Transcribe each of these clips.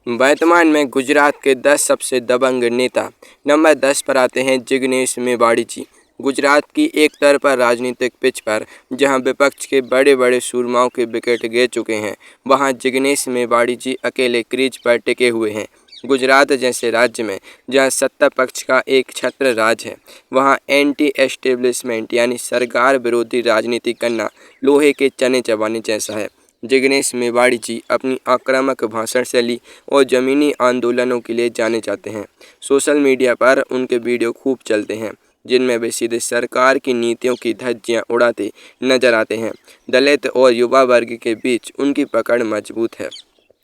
वर्तमान में गुजरात के 10 सबसे दबंग नेता। नंबर 10 पर आते हैं जिग्नेश मेवाड़ी जी। गुजरात की एक तरफा राजनीतिक पिच पर जहां विपक्ष के बड़े बड़े सूरमाओं के विकेट गिर चुके हैं, वहां जिग्नेश मेवाड़ी जी अकेले क्रीज पर टिके हुए हैं। गुजरात जैसे राज्य में जहां सत्ता पक्ष का एक छत्र राज है, वहां एंटी एस्टेब्लिशमेंट यानी सरकार विरोधी राजनीति करना लोहे के चने चबाने जैसा है। जिग्नेश मेवाड़ी जी अपनी आक्रामक भाषण शैली और ज़मीनी आंदोलनों के लिए जाने जाते हैं। सोशल मीडिया पर उनके वीडियो खूब चलते हैं, जिनमें वे सीधे सरकार की नीतियों की धज्जियां उड़ाते नजर आते हैं। दलित और युवा वर्ग के बीच उनकी पकड़ मजबूत है।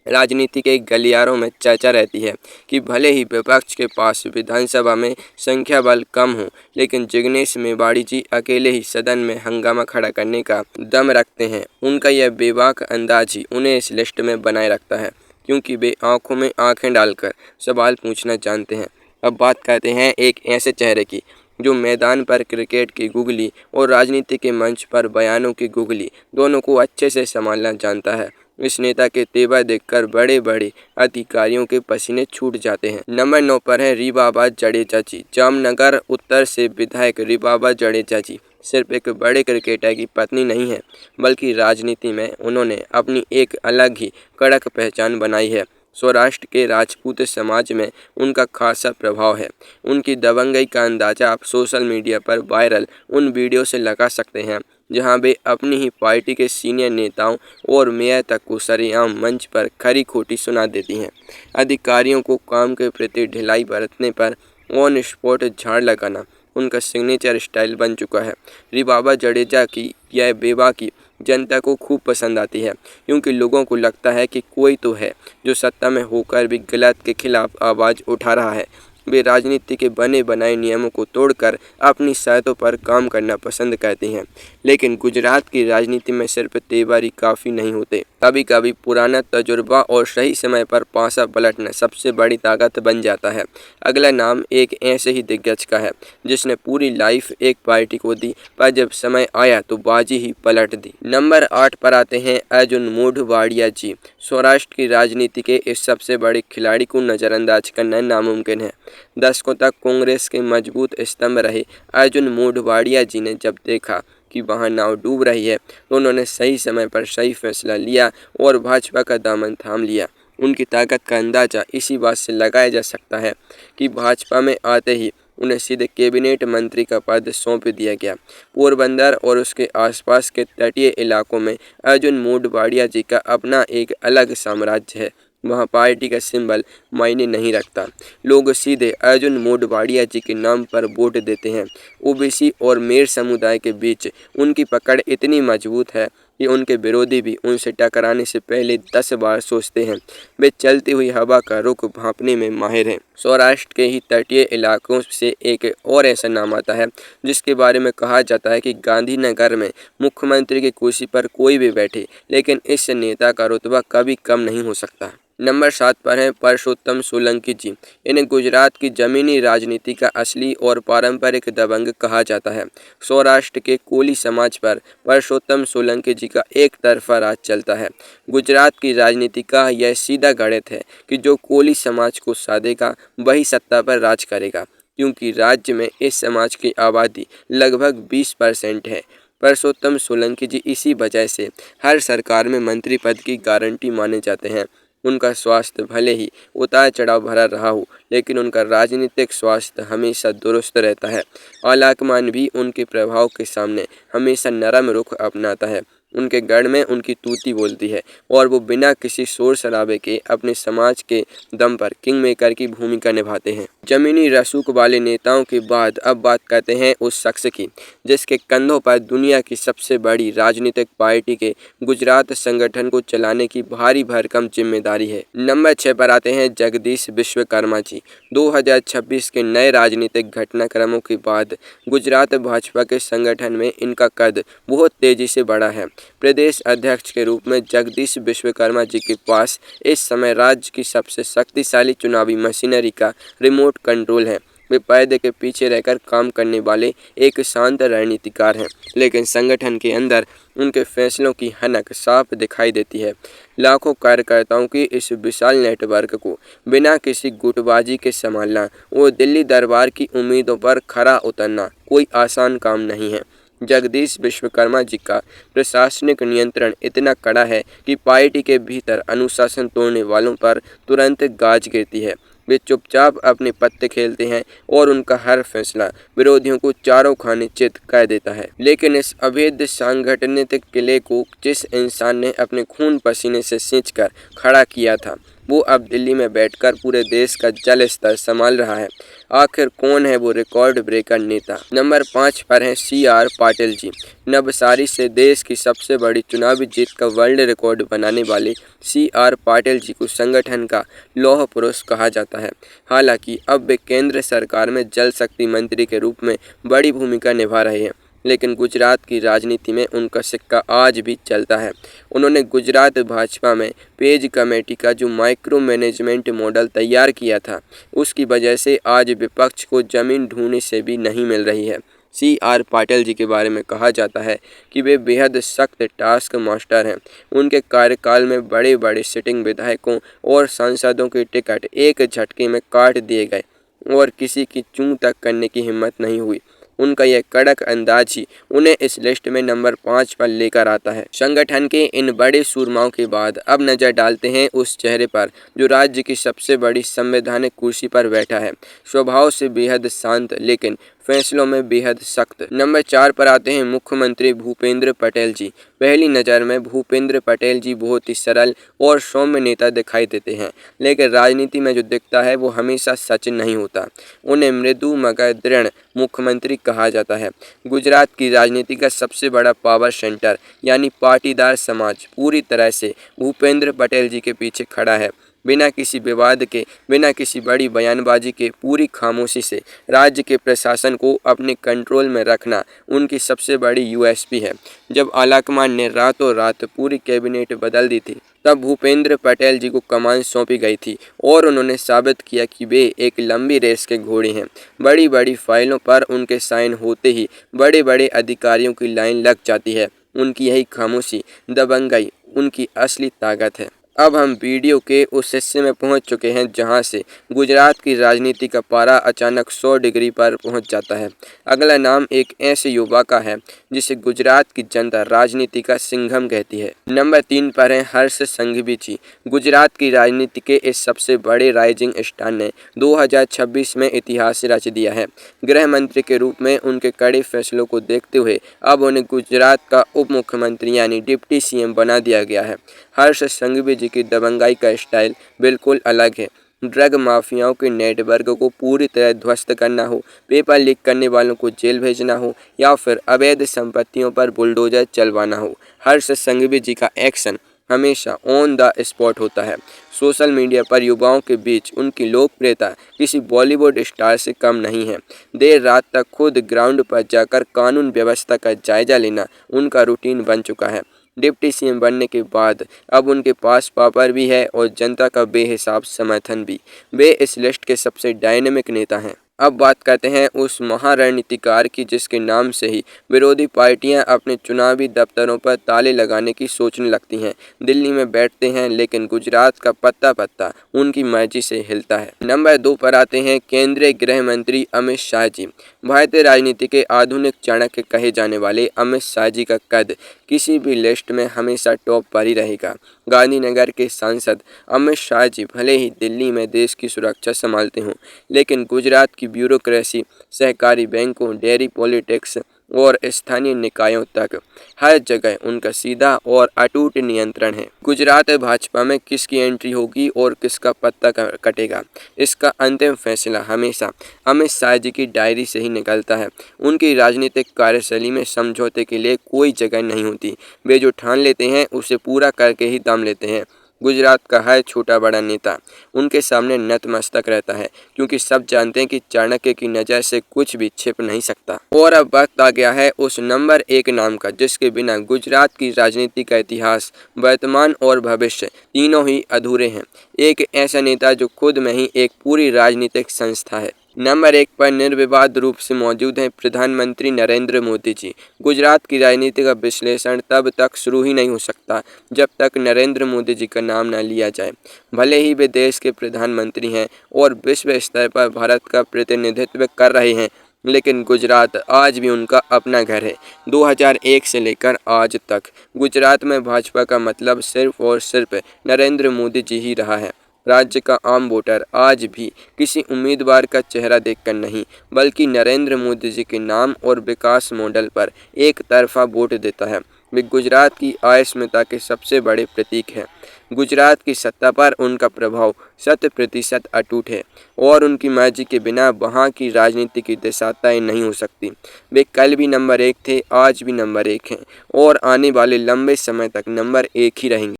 राजनीति के गलियारों में चर्चा रहती है कि भले ही विपक्ष के पास विधानसभा में संख्या बल कम हो, लेकिन जिग्नेश मेवाड़ी जी अकेले ही सदन में हंगामा खड़ा करने का दम रखते हैं। उनका यह बेबाक अंदाज ही उन्हें इस लिस्ट में बनाए रखता है, क्योंकि वे आंखों में आंखें डालकर सवाल पूछना जानते हैं। अब बात करते हैं एक ऐसे चेहरे की जो मैदान पर क्रिकेट की गुगली और राजनीति के मंच पर बयानों की गुगली दोनों को अच्छे से संभालना जानता है। इस नेता के तेवर देखकर बड़े बड़े अधिकारियों के पसीने छूट जाते हैं। नंबर 9 पर है रिबाबा जडेजा जी। जामनगर उत्तर से विधायक रिबाबा जडेजा जी सिर्फ एक बड़े क्रिकेटर की पत्नी नहीं है, बल्कि राजनीति में उन्होंने अपनी एक अलग ही कड़क पहचान बनाई है। सौराष्ट्र के राजपूत समाज में उनका खासा प्रभाव है। उनकी दबंगई का अंदाजा आप सोशल मीडिया पर वायरल उन वीडियो से लगा सकते हैं जहां वे अपनी ही पार्टी के सीनियर नेताओं और मेयर तक को सरेआम मंच पर खरी खोटी सुना देती हैं। अधिकारियों को काम के प्रति ढिलाई बरतने पर ऑन स्पॉट झाड़ लगाना उनका सिग्नेचर स्टाइल बन चुका है। रिबाबा जडेजा की यह बेबाकी जनता को खूब पसंद आती है, क्योंकि लोगों को लगता है कि कोई तो है जो सत्ता में होकर भी गलत के खिलाफ आवाज़ उठा रहा है। वे राजनीति के बने बनाए नियमों को तोड़कर अपनी शर्तों पर काम करना पसंद करते हैं। लेकिन गुजरात की राजनीति में सिर्फ तेवर ही काफ़ी नहीं होते, कभी कभी पुराना तजुर्बा और सही समय पर पासा पलटना सबसे बड़ी ताकत बन जाता है। अगला नाम एक ऐसे ही दिग्गज का है जिसने पूरी लाइफ एक पार्टी को दी, पर जब समय आया तो बाजी ही पलट दी। नंबर 8 पर आते हैं अर्जुन मोढवाडिया जी। सौराष्ट्र की राजनीति के इस सबसे बड़े खिलाड़ी को नज़रअंदाज करना नामुमकिन है। दशकों तक कांग्रेस के मजबूत स्तंभ रहे अर्जुन मोढवाडिया जी ने जब देखा कि वहां नाव डूब रही है, तो उन्होंने सही समय पर सही फैसला लिया और भाजपा का दामन थाम लिया। उनकी ताकत का अंदाजा इसी बात से लगाया जा सकता है कि भाजपा में आते ही उन्हें सीधे कैबिनेट मंत्री का पद सौंप दिया गया। पोरबंदर और उसके आसपास के तटीय इलाकों में अर्जुन मोढवाडिया जी का अपना एक अलग साम्राज्य है। वहाँ पार्टी का सिंबल मायने नहीं रखता, लोग सीधे अर्जुन मोढवाडिया जी के नाम पर वोट देते हैं। ओबीसी और मेर समुदाय के बीच उनकी पकड़ इतनी मजबूत है कि उनके विरोधी भी उनसे टकराने से पहले 10 बार सोचते हैं। वे चलती हुई हवा का रुख भांपने में माहिर हैं। सौराष्ट्र के ही तटीय इलाकों से एक और ऐसा नाम आता है जिसके बारे में कहा जाता है कि गांधीनगर में मुख्यमंत्री की कुर्सी पर कोई भी बैठे, लेकिन इस नेता का रुतबा कभी कम नहीं हो सकता। नंबर 7 पर है परसोत्तम सोलंकी जी। इन्हें गुजरात की जमीनी राजनीति का असली और पारंपरिक दबंग कहा जाता है। सौराष्ट्र के कोली समाज पर परसोत्तम सोलंकी जी का एक तरफा राज चलता है। गुजरात की राजनीति का यह सीधा गणित है कि जो कोली समाज को साधेगा वही सत्ता पर राज करेगा, क्योंकि राज्य में इस समाज की आबादी लगभग 20% है। परसोत्तम सोलंकी जी इसी वजह से हर सरकार में मंत्री पद की गारंटी माने जाते हैं। उनका स्वास्थ्य भले ही उतार चढ़ाव भरा रहा हो, लेकिन उनका राजनीतिक स्वास्थ्य हमेशा दुरुस्त रहता है। आलाकमान भी उनके प्रभाव के सामने हमेशा नरम रुख अपनाता है। उनके गढ़ में उनकी तूती बोलती है और वो बिना किसी शोर शराबे के अपने समाज के दम पर किंग मेकर की भूमिका निभाते हैं। जमीनी रसूख वाले नेताओं के बाद अब बात करते हैं उस शख्स की जिसके कंधों पर दुनिया की सबसे बड़ी राजनीतिक पार्टी के गुजरात संगठन को चलाने की भारी भरकम जिम्मेदारी है। नंबर 6 पर आते हैं जगदीश विश्वकर्मा जी। 2026 के नए राजनीतिक घटनाक्रमों के बाद गुजरात भाजपा के संगठन में इनका कद बहुत तेजी से बढ़ा है। प्रदेश अध्यक्ष के रूप में जगदीश विश्वकर्मा जी के पास इस समय राज्य की सबसे शक्तिशाली चुनावी मशीनरी का रिमोट कंट्रोल है। वे पर्दे के पीछे रहकर काम करने वाले एक शांत रणनीतिकार हैं, लेकिन संगठन के अंदर उनके फैसलों की हनक साफ दिखाई देती है। लाखों कार्यकर्ताओं की इस विशाल नेटवर्क को बिना किसी गुटबाजी के संभालना और दिल्ली दरबार की उम्मीदों पर खरा उतरना कोई आसान काम नहीं है। जगदीश विश्वकर्मा जी का प्रशासनिक नियंत्रण इतना कड़ा है कि पार्टी के भीतर अनुशासन तोड़ने वालों पर तुरंत गाज गिरती है। वे चुपचाप अपने पत्ते खेलते हैं और उनका हर फैसला विरोधियों को चारों खाने चित कर देता है। लेकिन इस अभेद्य सांगठनिक किले को जिस इंसान ने अपने खून पसीने से सींचकर खड़ा किया था, वो अब दिल्ली में बैठकर पूरे देश का जल स्तर संभाल रहा है। आखिर कौन है वो रिकॉर्ड ब्रेकर नेता? नंबर 5 पर हैं CR पाटिल जी। नवसारी से देश की सबसे बड़ी चुनावी जीत का वर्ल्ड रिकॉर्ड बनाने वाले CR पाटिल जी को संगठन का लौह पुरुष कहा जाता है। हालांकि अब वे केंद्र सरकार में जल शक्ति मंत्री के रूप में बड़ी भूमिका निभा रहे हैं, लेकिन गुजरात की राजनीति में उनका सिक्का आज भी चलता है। उन्होंने गुजरात भाजपा में पेज कमेटी का जो माइक्रो मैनेजमेंट मॉडल तैयार किया था, उसकी वजह से आज विपक्ष को जमीन ढूंढने से भी नहीं मिल रही है। CR पाटिल जी के बारे में कहा जाता है कि वे बेहद सख्त टास्क मास्टर हैं। उनके कार्यकाल में बड़े बड़े सिटिंग विधायकों और सांसदों के टिकट एक झटके में काट दिए गए और किसी की चूं तक करने की हिम्मत नहीं हुई। उनका यह कड़क अंदाज ही उन्हें इस लिस्ट में नंबर 5 पर लेकर आता है। संगठन के इन बड़े सूरमाओं के बाद अब नजर डालते हैं उस चेहरे पर जो राज्य की सबसे बड़ी संवैधानिक कुर्सी पर बैठा है। स्वभाव से बेहद शांत लेकिन फैसलों में बेहद सख्त। नंबर 4 पर आते हैं मुख्यमंत्री भूपेंद्र पटेल जी। पहली नज़र में भूपेंद्र पटेल जी बहुत ही सरल और सौम्य नेता दिखाई देते हैं, लेकिन राजनीति में जो दिखता है वो हमेशा सच नहीं होता। उन्हें मृदु मगर दृढ़ मुख्यमंत्री कहा जाता है। गुजरात की राजनीति का सबसे बड़ा पावर सेंटर यानी पाटीदार समाज पूरी तरह से भूपेंद्र पटेल जी के पीछे खड़ा है। बिना किसी विवाद के, बिना किसी बड़ी बयानबाजी के पूरी खामोशी से राज्य के प्रशासन को अपने कंट्रोल में रखना उनकी सबसे बड़ी USP है। जब आलाकमान ने रातों रात पूरी कैबिनेट बदल दी थी, तब भूपेंद्र पटेल जी को कमान सौंपी गई थी और उन्होंने साबित किया कि वे एक लंबी रेस के घोड़े हैं। बड़ी बड़ी फाइलों पर उनके साइन होते ही बड़े बड़े अधिकारियों की लाइन लग जाती है। उनकी यही खामोशी, दबंगई उनकी असली ताकत है। अब हम वीडियो के उस हिस्से में पहुंच चुके हैं जहां से गुजरात की राजनीति का पारा अचानक 100 डिग्री पर पहुंच जाता है। अगला नाम एक ऐसे युवा का है जिसे गुजरात की जनता राजनीति का सिंघम कहती है। नंबर 3 पर है हर्ष संघवी जी। गुजरात की राजनीति के इस सबसे बड़े राइजिंग स्टार ने 2026 में इतिहास रच दिया है। गृह मंत्री के रूप में उनके कड़े फैसलों को देखते हुए अब उन्हें गुजरात का उप मुख्यमंत्री यानी डिप्टी CM बना दिया गया है। हर्ष संघवी जी की दबंगाई का स्टाइल बिल्कुल अलग है। ड्रग माफियाओं के नेटवर्क को पूरी तरह ध्वस्त करना हो, पेपर लीक करने वालों को जेल भेजना हो या फिर अवैध संपत्तियों पर बुलडोजर चलवाना हो, हर्ष संघवी जी का एक्शन हमेशा ऑन द स्पॉट होता है। सोशल मीडिया पर युवाओं के बीच उनकी लोकप्रियता किसी बॉलीवुड स्टार से कम नहीं है। देर रात तक खुद ग्राउंड पर जाकर कानून व्यवस्था का जायजा लेना उनका रूटीन बन चुका है। डिप्टी CM बनने के बाद अब उनके पास पावर भी है और जनता का बेहिसाब समर्थन भी। वे इस लिस्ट के सबसे डायनेमिक नेता हैं। अब बात करते हैं उस महारणनीतिकार की जिसके नाम से ही विरोधी पार्टियां अपने चुनावी दफ्तरों पर ताले लगाने की सोचने लगती हैं। दिल्ली में बैठते हैं लेकिन गुजरात का पत्ता पत्ता उनकी मर्जी से हिलता है। नंबर 2 पर आते हैं केंद्रीय गृह मंत्री अमित शाह जी। भारतीय राजनीति के आधुनिक चाणक्य कहे जाने वाले अमित शाह जी का कद किसी भी लिस्ट में हमेशा टॉप पर ही रहेगा। गांधीनगर के सांसद अमित शाह जी भले ही दिल्ली में देश की सुरक्षा संभालते हों, लेकिन गुजरात की ब्यूरोक्रेसी, सहकारी बैंकों, डेयरी पॉलिटिक्स और स्थानीय निकायों तक हर जगह उनका सीधा और अटूट नियंत्रण है। गुजरात भाजपा में किसकी एंट्री होगी और किसका पत्ता कटेगा, इसका अंतिम फैसला हमेशा अमित शाह जी की डायरी से ही निकलता है। उनकी राजनीतिक कार्यशैली में समझौते के लिए कोई जगह नहीं होती। वे जो ठान लेते हैं उसे पूरा करके ही दम लेते हैं। गुजरात का हर छोटा बड़ा नेता उनके सामने नतमस्तक रहता है, क्योंकि सब जानते हैं कि चाणक्य की नज़र से कुछ भी छिप नहीं सकता। और अब वक्त आ गया है उस नंबर 1 नाम का जिसके बिना गुजरात की राजनीति का इतिहास, वर्तमान और भविष्य तीनों ही अधूरे हैं। एक ऐसा नेता जो खुद में ही एक पूरी राजनीतिक संस्था है। नंबर 1 पर निर्विवाद रूप से मौजूद हैं प्रधानमंत्री नरेंद्र मोदी जी। गुजरात की राजनीति का विश्लेषण तब तक शुरू ही नहीं हो सकता जब तक नरेंद्र मोदी जी का नाम न लिया जाए। भले ही वे देश के प्रधानमंत्री हैं और विश्व स्तर पर भारत का प्रतिनिधित्व कर रहे हैं, लेकिन गुजरात आज भी उनका अपना घर है। 2001 से लेकर आज तक गुजरात में भाजपा का मतलब सिर्फ और सिर्फ नरेंद्र मोदी जी ही रहा है। राज्य का आम वोटर आज भी किसी उम्मीदवार का चेहरा देखकर नहीं, बल्कि नरेंद्र मोदी जी के नाम और विकास मॉडल पर एक तरफा वोट देता है। वे गुजरात की अस्मिता के सबसे बड़े प्रतीक हैं। गुजरात की सत्ता पर उनका प्रभाव 100% अटूट है और उनकी मर्जी के बिना वहाँ की राजनीति की दिशा तय नहीं हो सकती। वे कल भी नंबर 1 थे, आज भी नंबर 1 हैं और आने वाले लंबे समय तक नंबर 1 ही रहेंगे।